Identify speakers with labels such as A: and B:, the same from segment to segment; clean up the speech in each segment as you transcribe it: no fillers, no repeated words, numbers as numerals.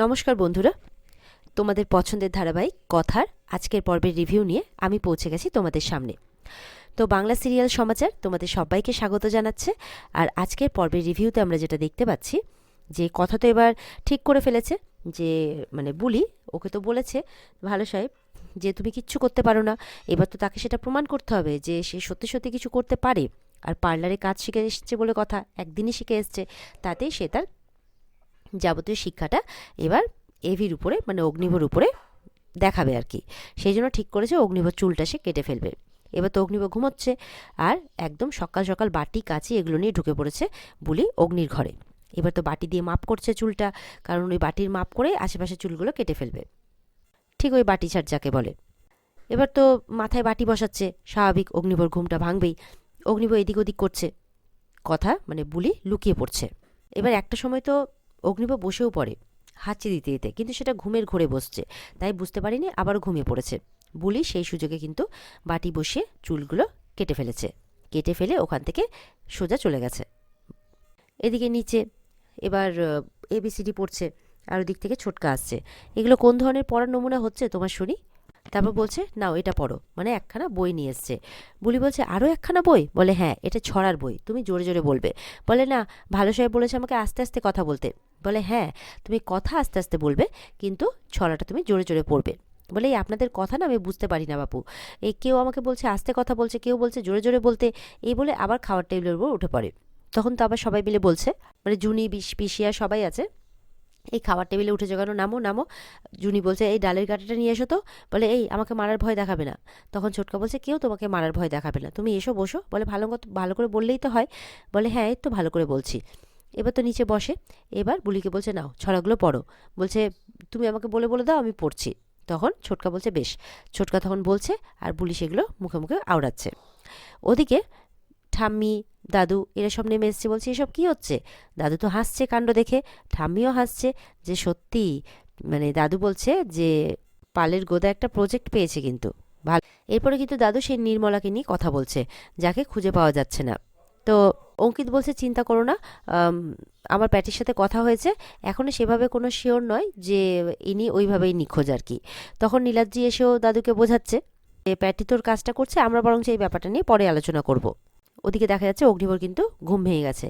A: নমস্কার বন্ধুরা, তোমাদের পছন্দের ধারাবাহিক কথার আজকের পর্বের রিভিউ নিয়ে আমি পৌঁছে গেছি তোমাদের সামনে। তো বাংলা সিরিয়াল সমাচার তোমাদের সবাইকে স্বাগত জানাচ্ছে। আর আজকের পর্বের রিভিউতে আমরা যেটা দেখতে পাচ্ছি যে কথা তো এবার ঠিক করে ফেলেছে যে বুলি ওকে তো বলেছে ভালো সাহেব যে তুমি কিচ্ছু করতে পারো না, এবার তো তাকে সেটা প্রমাণ করতে হবে যে সে সত্যি সত্যি কিছু করতে পারে। আর পার্লারে কাজ শিখে এসছে বলে কথা, একদিনই শিখে এসছে, তাতেই সে তার যাবতীয় শিক্ষাটা এবার এভির উপরে অগ্নিভর উপরে দেখাবে আর কি। সেই জন্য ঠিক করেছে অগ্নিভর চুলটা সে কেটে ফেলবে। এবার তো অগ্নিভর ঘুমোচ্ছে আর একদম সকাল সকাল বাটি কাঁচি এগুলো নিয়ে ঢুকে পড়েছে বুলি অগ্নির ঘরে। এবার তো বাটি দিয়ে মাপ করছে চুলটা, কারণ ওই বাটির মাপ করে আশেপাশে চুলগুলো কেটে ফেলবে, ঠিক ওই বাটি ছাড় যাকে বলে। এবার তো মাথায় বাটি বসাচ্ছে, স্বাভাবিক অগ্নিভর ঘুমটা ভাঙবেই। অগ্নিভর এদিক ওদিক করছে, কথা বুলি লুকিয়ে পড়ছে। এবার একটা সময় তো অগ্নিভর বসেও পড়ে হাঁচি দিতে দিতে, কিন্তু সেটা ঘুমের ঘোরে বসছে, তাই বুঝতে পারিনি, আবারও ঘুমিয়ে পড়েছে। বুলি সেই সুযোগে কিন্তু বাটি বসিয়ে চুলগুলো কেটে ফেলেছে, কেটে ফেলে ওখান থেকে সোজা চলে গেছে। এদিকে নিচে এবার এবিসিডি পড়ছে, আর ওদিক থেকে ছোটকা আসছে। এগুলো কোন ধরনের পড়ার নমুনা হচ্ছে তোমার শুনি? তারপর বলছে নাও এটা পড়ো, একখানা বই নিয়ে এসছে। বুলি বলছে আরও একখানা বই? বলে হ্যাঁ, এটা ছড়ার বই, তুমি জোরে জোরে বলবে। বলে না, ভালো সাহেব বলেছে আমাকে আস্তে আস্তে কথা বলতে। বলে হ্যাঁ, তুমি কথা আস্তে আস্তে বলবে, কিন্তু ছড়াটা তুমি জোরে জোরে পড়বে। বলে এই আপনাদের কথা না আমি বুঝতে পারি না বাপু, এই কেউ আমাকে বলছে আস্তে কথা বলছে, কেউ বলছে জোরে জোরে বলতে। এই বলে আবার খাওয়ার টেবিলের উপর উঠে পড়ে। তখন তো আবার সবাই মিলে বলছে, জুনি পিসিয়া সবাই আছে, এই খাবার টেবিলে উঠে কেন, নামো নামো। জুনি বলছে এই ডালের কাঁটাটা নিয়ে এসো তো। বলে এই আমাকে মারার ভয় দেখাবে না। তখন ছোটকা বলছে কেউ তোমাকে মারার ভয় দেখাবে না, তুমি এসো বসো। বলে ভালো করে বললেই তো হয়। বলে হ্যাঁ এই তো ভালো করে বলছি। এবার তো নিচে বসে, এবার বুলিকে বলছে নাও ছড়াগুলো পড়ো। বলছে তুমি আমাকে বলে বলে দাও, আমি পড়ছি। তখন ছোটকা বলছে বেশ। ছোটকা তখন বলছে আর বুলি সেগুলো মুখে মুখে আওড়াচ্ছে। ওদিকে ঠাম্মি দাদু এরা সব নেমে এসছে, বলছে এসব কি হচ্ছে? দাদু তো হাসছে কাণ্ড দেখে, ঠাম্মিও হাসছে যে সত্যি। দাদু বলছে যে পালের গোদা একটা প্রজেক্ট পেয়েছে কিন্তু ভালো। এরপরে কিন্তু দাদু সেই নির্মলাকে নিয়ে কথা বলছে, যাকে খুঁজে পাওয়া যাচ্ছে না। তো অঙ্কিত বলছে চিন্তা করো না, আমার প্যাটির সাথে কথা হয়েছে, এখনও সেভাবে কোনো শিওর নয় যে ইনি ওইভাবেই নিখোঁজ আর কি। তখন নীলাদ্রি এসেও দাদুকে বোঝাচ্ছে যে প্যাটি তোর কাজটা করছে, আমরা বরং এই ব্যাপারটা নিয়ে পরে আলোচনা করব। ওদিকে দেখা যাচ্ছে অগ্নিভর কিন্তু ঘুম ভেঙে গেছে।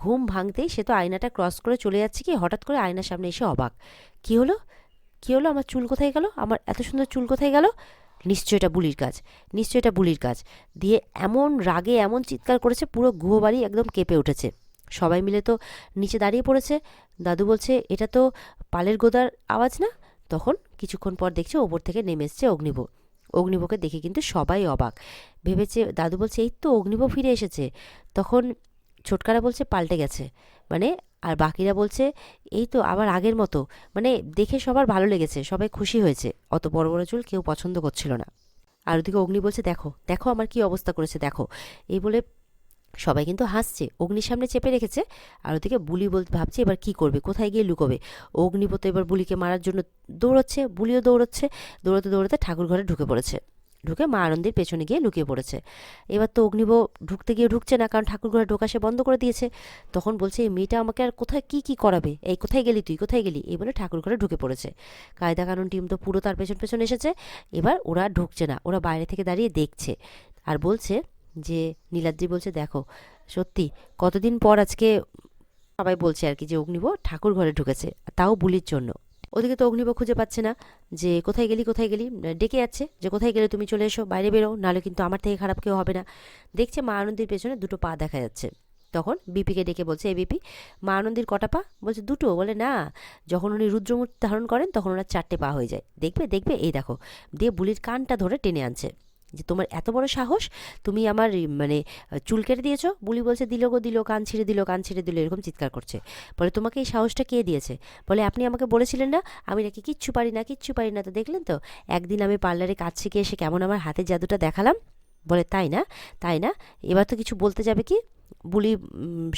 A: ঘুম ভাঙতেই সে তো আয়নাটা ক্রস করে চলে যাচ্ছে, কি হঠাৎ করে আয়নার সামনে এসে অবাক। কি হলো, কি হলো, আমার চুল কোথায় গেল, আমার এত সুন্দর চুল কোথায় গেল? নিশ্চয় এটা বুলির কাজ, নিশ্চয় এটা বুলির কাজ। দিয়ে এমন রাগে এমন চিৎকার করেছে, পুরো গুহবাড়ি একদম কেঁপে উঠেছে। সবাই মিলে তো নিচে দাঁড়িয়ে পড়েছে। দাদু বলছে এটা তো পালের গোদার আওয়াজ না? তখন কিছুক্ষণ পর দেখছে ওপর থেকে নেমে এসছে অগ্নিভ। অগ্নিভকে দেখে কিন্তু সবাই অবাক ভেবেছে। দাদু বলছে এই তো অগ্নিভ ফিরে এসেছে। তখন ছোটকারা বলছে পাল্টে গেছে, আর বাকিরা বলছে এই তো আবার আগের মতো। দেখে সবার ভালো লেগেছে, সবাই খুশি হয়েছে। অত বড় বড় চুল কেউ পছন্দ করছিল না। আর ওদিকে অগ্নি বলছে দেখো দেখো আমার কি অবস্থা করেছে দেখো। এই বলে সবাই কিন্তু হাসছে, অগ্নির সামনে চেপে রেখেছে। আর ওদিকে বুলি ভাবছে এবার কি করবে, কোথায় গিয়ে লুকোবে। অগ্নিব তো এবার বুলিকে মারার জন্য দৌড়চ্ছে, বুলিও দৌড়চ্ছে। দৌড়াতে দৌড়াতে ঠাকুর ঘরে ঢুকে পড়েছে, ঢুকে মা আনন্দের পেছনে গিয়ে লুকিয়ে পড়েছে। এবার তো অগ্নিব ঢুকতে গিয়ে ঢুকছে না, কারণ ঠাকুর ঘরে ঢোকা সে বন্ধ করে দিয়েছে। তখন বলছে এই মেয়েটা আমাকে আর কোথায় কি কি করাবে, এই কোথায় গেলি তুই, কোথায় গেলি, এই বলে ঠাকুর ঘরে ঢুকে পড়েছে। কায়দা কানুন টিম তো পুরো তার পেছন পেছন এসেছে। এবার ওরা ঢুকছে না, ওরা বাইরে থেকে দাঁড়িয়ে দেখছে। আর বলছে যে নীলাদ্রি বলছে দেখো সত্যি কতদিন পর আজকে সবাই বলছে আর কি যে অগ্নিব ঠাকুর ঘরে ঢুকেছে, তাও বুলির জন্য। ওদিকে তো অগ্নিব খুঁজে পাচ্ছে না, যে কোথায় গেলি কোথায় গেলি, ডেকে যাচ্ছে যে কোথায় গেলে তুমি চলে এসো, বাইরে বেরো, নাহলে কিন্তু আমার থেকে খারাপ কেউ হবে না। দেখছে মা আনন্দির পেছনে দুটো পা দেখা যাচ্ছে। তখন বিপিকে ডেকে বলছে এই বিপি, মা আনন্দির কটা পা? বলছে দুটো। বলে না, যখন উনি রুদ্রমূর্তি ধারণ করেন তখন ওনার 4টে পা হয়ে যায়, দেখবে দেখবে এই দেখো। দিয়ে বুলির কানটা ধরে টেনে আনছে যে তোমার এত বড় সাহস, তুমি আমার চুল কেটে দিয়েছো। বুলি বলছে দিল গো দিল, কান ছিঁড়ে দিল, কান ছিঁড়ে দিল, এরকম চিৎকার করছে। বলে তোমাকে এই সাহসটা কে দিয়েছে? বলে আপনি আমাকে বলেছিলেন না আমি নাকি কিচ্ছু পারি না, কিচ্ছু পারি না, তো দেখলেন তো একদিন আমি পার্লারে কাজ শিখে এসে কেমন আমার হাতের জাদুটা দেখালাম। বলে তাই না, তাই না, এবার তো কিছু বলতে যাবে কি? বুলি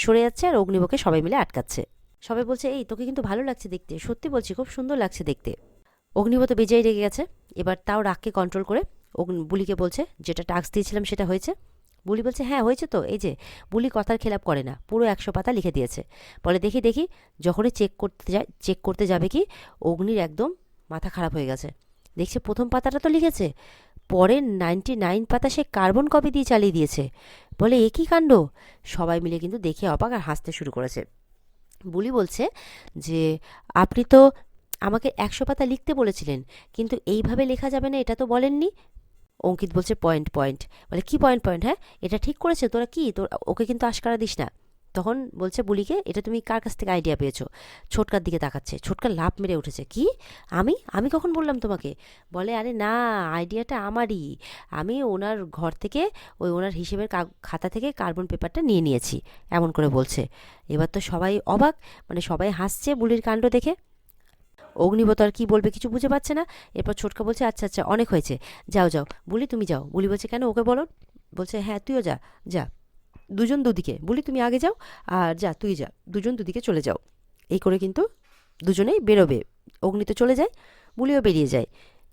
A: সরে যাচ্ছে আর অগ্নিবকে সবাই মিলে আটকাচ্ছে। সবাই বলছে এই তোকে কিন্তু ভালো লাগছে দেখতে, সত্যি বলছি খুব সুন্দর লাগছে দেখতে। অগ্নিব তো বেজায় রেগে গেছে। এবার তাও রাগকে কন্ট্রোল করে বুলিকে বলছে যেটা টাস্ক দিয়েছিলাম সেটা হয়েছে, বুলি বলছে হ্যাঁ হয়েছে তো, এই যে। বুলি কথার খেলাপ করে না, পুরো 100 পাতা লিখে দিয়েছে। বলে দেখি দেখি। যখনই চেক করতে যাবে কি, অগ্নির একদম মাথা খারাপ হয়ে গেছে। দেখছে প্রথম পাতাটা তো লিখেছে, পরের 99 পাতা সে কার্বন কপি দিয়ে চালিয়ে দিয়েছে। বলে এ কী কাণ্ড! সবাই মিলে কিন্তু দেখে অবাক আর হাসতে শুরু করেছে। বুলি বলছে যে আপনি তো আমাকে 100 পাতা লিখতে বলেছিলেন, কিন্তু এইভাবে লেখা যাবে না এটা তো বলেননি। অঙ্কিত বলছে পয়েন্ট পয়েন্ট। বলে কি পয়েন্ট পয়েন্ট? হ্যাঁ, এটা ঠিক করেছে, তোরা কি তোর ওকে কিন্তু আশকারা দিস না। তখন বলছে বুলিকে, এটা তুমি কার কাছ থেকে আইডিয়া পেয়েছো? ছোটকার দিকে তাকাচ্ছে। ছোটকা লাফ মেরে উঠেছে, কি? আমি আমি কখন বললাম তোমাকে? বলে আরে না, আইডিয়াটা আমারই। আমি ওনার ঘর থেকে ওনার হিসেবের খাতা থেকে কার্বন পেপারটা নিয়ে নিয়েছি, এমন করে বলছে। এবার তো সবাই অবাক, মানে সবাই হাসছে বুলির কাণ্ড দেখে। অগ্নিব্রত আর কি বলবে, কিছু বুঝে পাচ্ছে না। এরপর ছোটকা বলছে আচ্ছা আচ্ছা অনেক হয়েছে, যাও যাও বুলি তুমি যাও। বুলি বলছে কেন, ওকে বলো। বলছে হ্যাঁ তুইও যা, যা, দুজন দুদিকে। বুলি তুমি আগে যাও, আর যা তুই যা, দুজন দুদিকে চলে যাও। এই করে কিন্তু দুজনেই বেরোবে। অগ্নি তো চলে যায়, বুলিও বেরিয়ে যায়।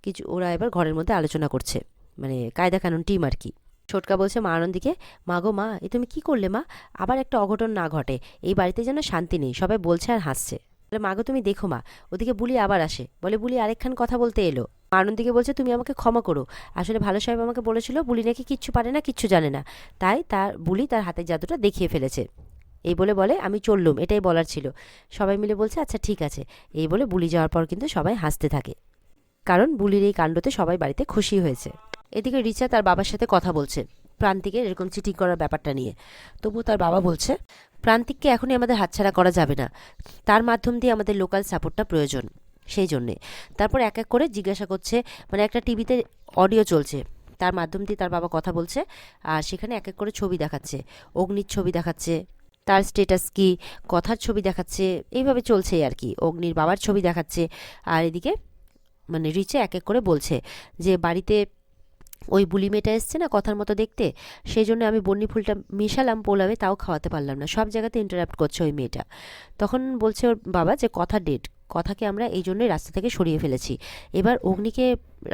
A: কিছু ওরা এবার ঘরের মধ্যে আলোচনা করছে, মানে কায়দা কানুন টিম আর কি। ছোটকা বলছে মা আনন্দিকে, মা গো মা, এ তুমি কি করলে মা? আবার একটা অঘটন না ঘটে, এই বাড়িতে যেন শান্তি নেই, সবাই বলছে আর হাসছে। বলে মাগো তুমি দেখো মা, ওদিকে বুলি আবার আসে। বলে বুলি আরেকখান কথা বলতে এলো। আনন্দিকে বলছে তুমি আমাকে ক্ষমা করো, আসলে ভালো সাহেব আমাকে বলেছিল বুলি নাকি কিচ্ছু পারে না, কিচ্ছু জানে না, তাই বুলি তার হাতের জাদুটা দেখিয়ে ফেলেছে। এই বলে বলে আমি চললুম, এটাই বলার ছিল। সবাই মিলে বলছে আচ্ছা ঠিক আছে। এই বলে বুলি যাওয়ার পর কিন্তু সবাই হাসতে থাকে, কারণ বুলির এই কাণ্ডতে সবাই বাড়িতে খুশি হয়েছে। এদিকে রিচা তার বাবার সাথে কথা বলছে প্রান্তিকের এরকম চিটিং করার ব্যাপারটা নিয়ে। তবু তার বাবা বলছে প্রান্তিককে এখনই আমাদের হাতছাড়া করা যাবে না, তার মাধ্যম দিয়ে আমাদের লোকাল সাপোর্টটা প্রয়োজন, সেই জন্যে। তারপর এক এক করে জিজ্ঞাসা করছে, মানে একটা টিভিতে অডিও চলছে, তার মাধ্যম দিয়ে তার বাবা কথা বলছে, আর সেখানে এক এক করে ছবি দেখাচ্ছে, অগ্নির ছবি দেখাচ্ছে, তার স্টেটাস কি, কথার ছবি দেখাচ্ছে, এইভাবে চলছে আর কি। অগ্নির বাবার ছবি দেখাচ্ছে। আর এদিকে মানে রিচে এক এক করে বলছে যে বাড়িতে ওই বুলি মেয়েটা এসছে না কথার মতো দেখতে, সেই জন্য আমি বন্যি ফুলটা মিশালাম পোলাবে, তাও খাওয়াতে পারলাম না, সব জায়গাতে ইন্টারাপ্ট করছে ওই মেয়েটা। তখন বলছে ওর বাবা যে কথা ডেট, কথাকে আমরা এই জন্যই রাস্তা থেকে সরিয়ে ফেলেছি। এবার অগ্নিকে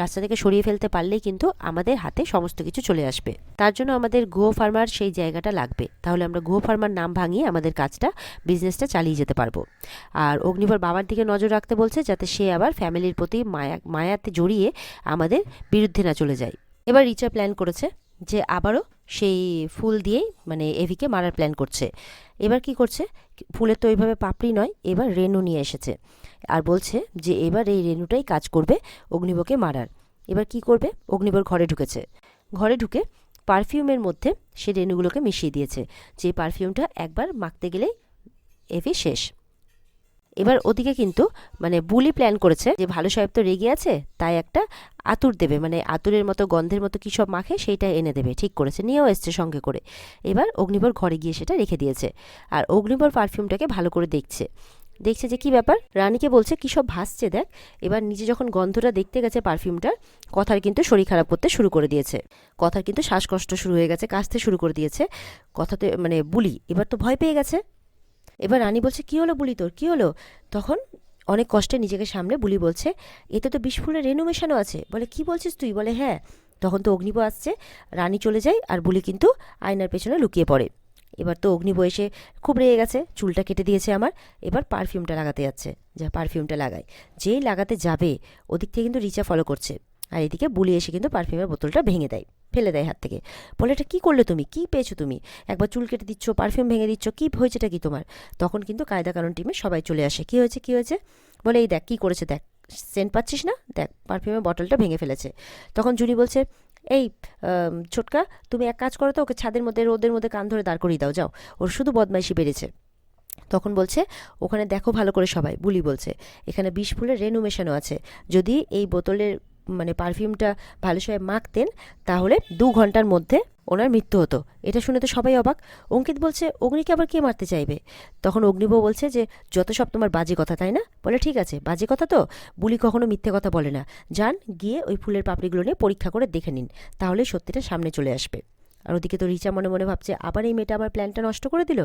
A: রাস্তা থেকে সরিয়ে ফেলতে পারলেই কিন্তু আমাদের হাতে সমস্ত কিছু চলে আসবে। তার জন্য আমাদের গুহ ফার্মার সেই জায়গাটা লাগবে, তাহলে আমরা গুহ ফার্মার নাম ভাঙিয়ে আমাদের কাজটা, বিজনেসটা চালিয়ে যেতে পারবো। আর অগ্নিবর বাবার দিকে নজর রাখতে বলছে, যাতে সে আবার ফ্যামিলির প্রতি মায়াতে জড়িয়ে আমাদের বিরুদ্ধে না চলে যায়। এবার রিচা প্ল্যান করেছে যে আবারও সেই ফুল দিয়েই মানে এভিকে মারার প্ল্যান করছে। এবার কি করছে, ফুলের তো ওইভাবে পাপড়ি নয়, এবার রেনু নিয়ে এসেছে, আর বলছে যে এবার এই রেনুটাই কাজ করবে অগ্নিবকে মারার। এবার কি করবে, অগ্নিবর ঘরে ঢুকেছে, ঘরে ঢুকে পারফিউমের মধ্যে সে রেনুগুলোকে মিশিয়ে দিয়েছে, যে পারফিউমটা একবার মাখতে গেলেই এভি শেষ। এবার ওদিকে কিন্তু মানে বুলি প্ল্যান করেছে যে ভালো সাহেব তো রেগে আছে, তাই একটা আতুর দেবে, মানে আতুরের মতো গন্ধের মতো কী সব মাখে সেইটা এনে দেবে, ঠিক করেছে, নিয়েও এসছে সঙ্গে করে। এবার অগ্নিবর ঘরে গিয়ে সেটা রেখে দিয়েছে, আর অগ্নিবর পারফিউমটাকে ভালো করে দেখছে, দেখছে যে কি ব্যাপার। রানীকে বলছে কী সব ভাসছে দেখ। এবার নিজে যখন গন্ধটা দেখতে গেছে পারফিউমটার, কথার কিন্তু শরীর খারাপ করতে শুরু করে দিয়েছে, কথার কিন্তু শ্বাসকষ্ট শুরু হয়ে গেছে, কাশতে শুরু করে দিয়েছে কথাতে, মানে বুলি এবার তো ভয় পেয়ে গেছে। এবার রানী বলছে কী হলো বুলি, তোর কী হলো? তখন অনেক কষ্টে নিজেকে সামনে বুলি বলছে এতে তো বিষফুলের রেণু মেশানো আছে। বলে কি বলছিস তুই? বলে হ্যাঁ। তখন তো অগ্নিব আসছে, রানী চলে যায়, আর বুলি কিন্তু আয়নার পেছনে লুকিয়ে পড়ে। এবার তো অগ্নিব এসে খুব রেগে গেছে, চুলটা কেটে দিয়েছে আমার, এবার পারফিউমটা লাগাতে যাচ্ছে, যা পারফিউমটা লাগায়, যেই লাগাতে যাবে ওদিক থেকে কিন্তু রিচা ফলো করছে, আর এদিকে বুলি এসে কিন্তু পারফিউমের বোতলটা ভেঙে দেয়, ফেলে দেয় হাত থেকে। বলে এটা কী করলে তুমি, কী পেয়েছো তুমি? একবার চুল কেটে দিচ্ছ, পারফিউম ভেঙে দিচ্ছ, কী হয়েছেটা কি তোমার? তখন কিন্তু কায়দা কানুন টিমে সবাই চলে আসে, কী হয়েছে কী হয়েছে? বলে এই দেখ কী করেছে দেখ, সেন্ট পাচ্ছিস না, দেখ পারফিউমের বটলটা ভেঙে ফেলেছে। তখন জুনি বলছে এই ছোটকা, তুমি এক কাজ করো তো, ওকে ছাদের মধ্যে রোদের মধ্যে কান ধরে দাঁড় করিয়ে দাও, যাও, ওর শুধু বদমাইশি বেড়েছে। তখন বলছে ওখানে দেখো ভালো করে সবাই, বুলি বলছে এখানে বিষ ফুলের রেণু মেশানো আছে, যদি এই বোতলের মানে পারফিউমটা ভালো সাহেব মাখতেন, তাহলে 2 ঘন্টার মধ্যে ওনার মৃত্যু হতো। এটা শুনে তো সবাই অবাক। অঙ্কিত বলছে অগ্নিকে আবার কে মারতে চাইবে? তখন অগ্নিবউ বলছে যে যত সব তোমার বাজে কথা, তাই না? বলে ঠিক আছে, বাজে কথা তো, বুলি কখনো মিথ্যে কথা বলে না, যান গিয়ে ওই ফুলের পাপড়িগুলো নিয়ে পরীক্ষা করে দেখে নিন, তাহলে সত্যিটা সামনে চলে আসবে। আর ওদিকে তো রিচা মনে মনে ভাবছে আবার এই মেয়েটা আমার প্ল্যানটা নষ্ট করে দিল।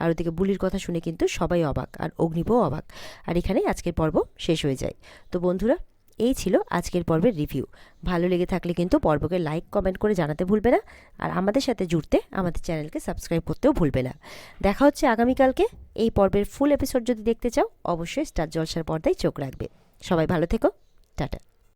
A: আর ওদিকে বুলির কথা শুনে কিন্তু সবাই অবাক, আর অগ্নিবও অবাক। আর এখানেই আজকের পর্ব শেষ হয়ে যায়। তো বন্ধুরা, এই ছিল আজকের পর্বের রিভিউ। ভালো লেগে থাকলে কিন্তু পর্বকে লাইক কমেন্ট করে জানাতে ভুলবে না, আর আমাদের সাথে জুড়তে আমাদের চ্যানেলকে সাবস্ক্রাইব করতেও ভুলবে না। দেখা হচ্ছে আগামীকালকে। এই পর্বের ফুল এপিসোড যদি দেখতে চাও অবশ্যই স্টার জলসার পর্দায় চোখ রাখবে। সবাই ভালো থেকো, টাটা।